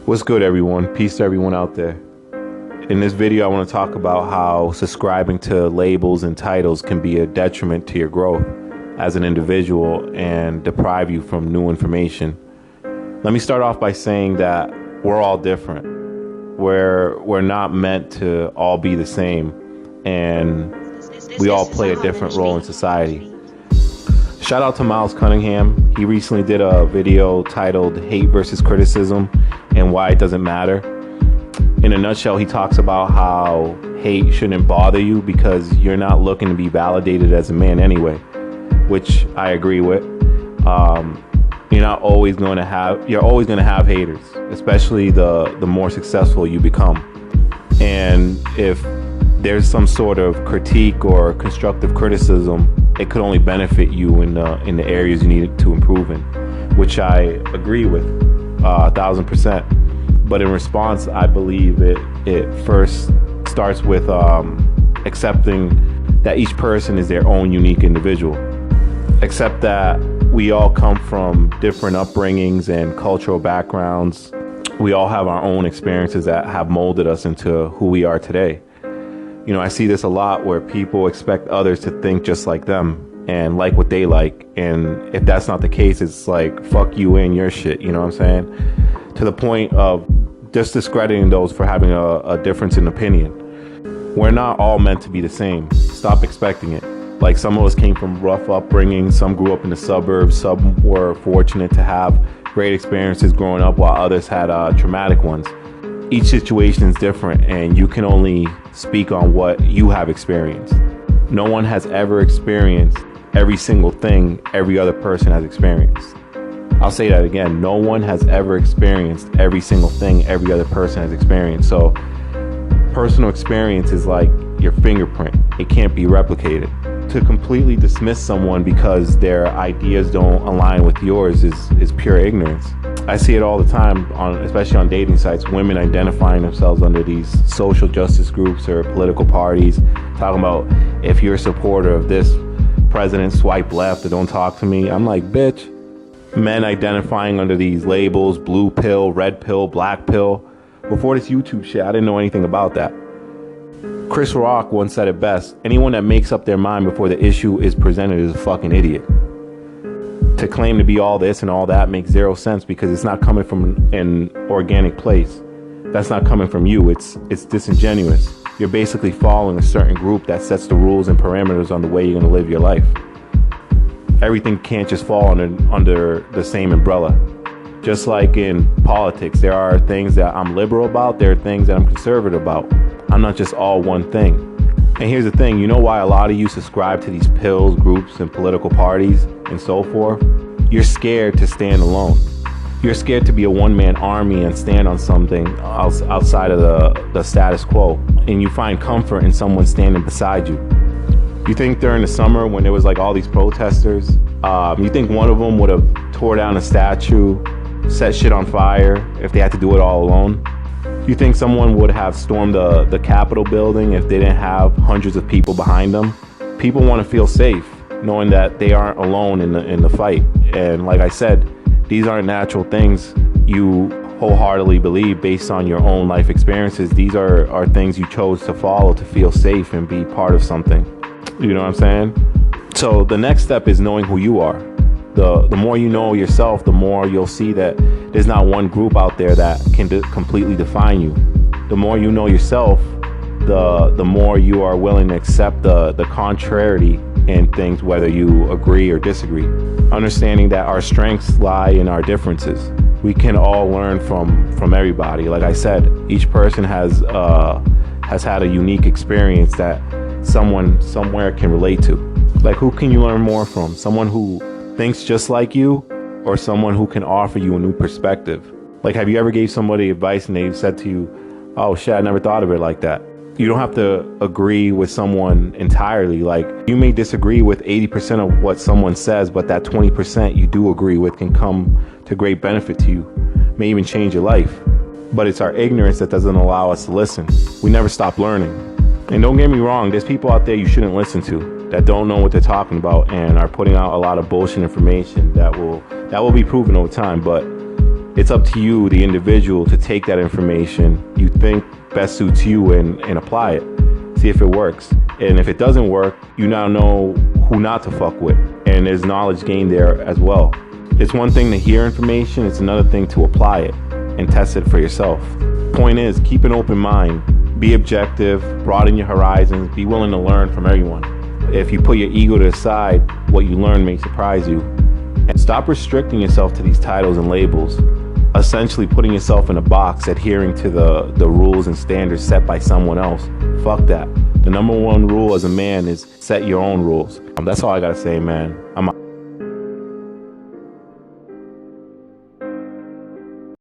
What's good, everyone? Peace to everyone out there. In this video, I want to talk about how subscribing to labels and titles can be a detriment to your growth as an individual and deprive you from new information. Let me start off by saying that we're all different. We're not meant to all be the same, and we all play a different role in society. Shout out to Miles Cunningham. He recently did a video titled Hate versus Criticism and Why It Doesn't Matter. In a nutshell, he talks about how hate shouldn't bother you because you're not looking to be validated as a man anyway, which I agree with. You're always going to have haters, especially the more successful you become. And if there's some sort of critique or constructive criticism, it could only benefit you in the areas you need to improve in, which I agree with 1,000%. But in response, I believe it first starts with accepting that each person is their own unique individual. Accept that we all come from different upbringings and cultural backgrounds. We all have our own experiences that have molded us into who we are today. I see this a lot where people expect others to think just like them and like what they like. And if that's not the case, it's like, fuck you and your shit. You know what I'm saying? To the point of just discrediting those for having a difference in opinion. We're not all meant to be the same. Stop expecting it. Like, some of us came from rough upbringing. Some grew up in the suburbs. Some were fortunate to have great experiences growing up, while others had traumatic ones. Each situation is different, and you can only speak on what you have experienced. No one has ever experienced every single thing every other person has experienced. I'll say that again. No one has ever experienced every single thing every other person has experienced. So personal experience is like your fingerprint. It can't be replicated. To completely dismiss someone because their ideas don't align with yours is pure ignorance. I see it all the time, especially on dating sites, women identifying themselves under these social justice groups or political parties, talking about, if you're a supporter of this president, swipe left or don't talk to me. I'm like, bitch. Men identifying under these labels, blue pill, red pill, black pill. Before this YouTube shit, I didn't know anything about that. Chris Rock once said it best: anyone that makes up their mind before the issue is presented is a fucking idiot. To claim to be all this and all that makes zero sense because it's not coming from an organic place. That's not coming from you. It's disingenuous. You're basically following a certain group that sets the rules and parameters on the way you're going to live your life. Everything can't just fall under the same umbrella. Just like in politics, there are things that I'm liberal about, there are things that I'm conservative about. I'm not just all one thing. And here's the thing, you know why a lot of you subscribe to these pills, groups, and political parties and so forth? You're scared to stand alone. You're scared to be a one-man army and stand on something outside of the status quo. And you find comfort in someone standing beside you. You think during the summer when there was like all these protesters, you think one of them would have tore down a statue, set shit on fire if they had to do it all alone? You think someone would have stormed the Capitol building if they didn't have hundreds of people behind them? People want to feel safe, knowing that they aren't alone in the fight. And like I said, these aren't natural things you wholeheartedly believe based on your own life experiences. These are things you chose to follow to feel safe and be part of something. You know what I'm saying? So the next step is knowing who you are. The more you know yourself, the more you'll see that there's not one group out there that can completely define you. The more you know yourself, the more you are willing to accept the contrariety in things, whether you agree or disagree. Understanding that our strengths lie in our differences. We can all learn from everybody. Like I said, each person has had a unique experience that someone somewhere can relate to. Like, who can you learn more from? Someone who thinks just like you, or someone who can offer you a new perspective? Like, have you ever gave somebody advice and they said to you, oh shit, I never thought of it like that? You don't have to agree with someone entirely. Like, you may disagree with 80% of what someone says, but that 20% you do agree with can come to great benefit to you, may even change your life. But it's our ignorance that doesn't allow us to listen. We never stop learning. And don't get me wrong, there's people out there you shouldn't listen to that don't know what they're talking about and are putting out a lot of bullshit information that will be proven over time. But It's up to you, the individual, to take that information you think best suits you and apply it. See if it works. And if it doesn't work, you now know who not to fuck with. And there's knowledge gained there as well. It's one thing to hear information, it's another thing to apply it and test it for yourself. Point is, keep an open mind, be objective, broaden your horizons, be willing to learn from everyone. If you put your ego to the side, what you learn may surprise you. And stop restricting yourself to these titles and labels, essentially putting yourself in a box, adhering to the rules and standards set by someone else. Fuck that. The number one rule as a man is set your own rules. That's all I gotta say, man. I'm